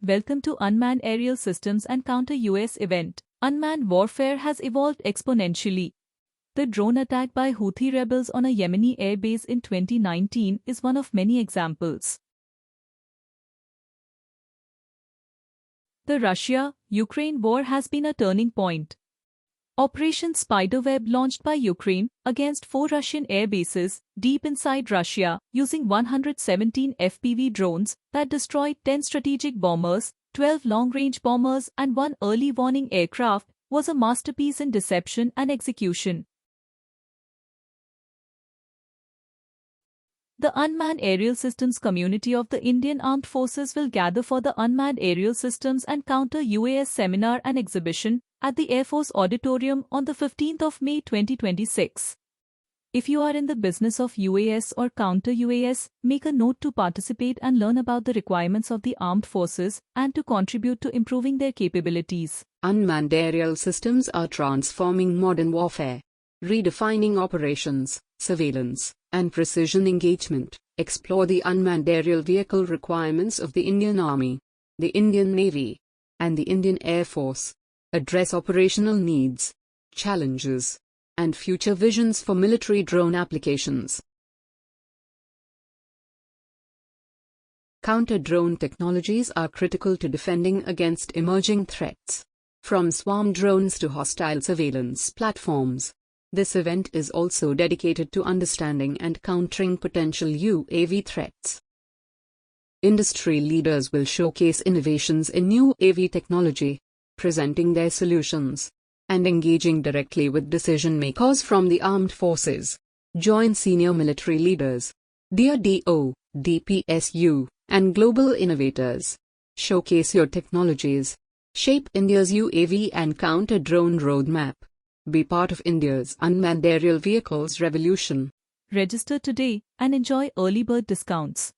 Welcome to Unmanned Aerial Systems and Counter-UAS event. Unmanned warfare has evolved exponentially. The drone attack by Houthi rebels on a Yemeni airbase in 2019 is one of many examples. The Russia-Ukraine war has been a turning point. Operation Spiderweb, launched by Ukraine against 4 Russian air bases deep inside Russia using 117 FPV drones that destroyed 10 strategic bombers, 12 long-range bombers and 1 early warning aircraft, was a masterpiece in deception and execution. The Unmanned Aerial Systems community of the Indian Armed Forces will gather for the Unmanned Aerial Systems and Counter-UAS seminar and exhibition at the Air Force Auditorium on the 15th of May 2026. If you are in the business of UAS or Counter-UAS, make a note to participate and learn about the requirements of the armed forces and to contribute to improving their capabilities. Unmanned aerial systems are transforming modern warfare, redefining operations, surveillance, and precision engagement. Explore the unmanned aerial vehicle requirements of the Indian Army, the Indian Navy, and the Indian Air Force. Address operational needs, challenges, and future visions for military drone applications. Counter-drone technologies are critical to defending against emerging threats, from swarm drones to hostile surveillance platforms. This event is also dedicated to understanding and countering potential UAV threats. Industry leaders will showcase innovations in UAV technology, presenting their solutions, and engaging directly with decision-makers from the armed forces. Join senior military leaders, DRDO, DPSU, and global innovators. Showcase your technologies. Shape India's UAV and counter-drone roadmap. Be part of India's unmanned aerial vehicles revolution. Register today and enjoy early bird discounts.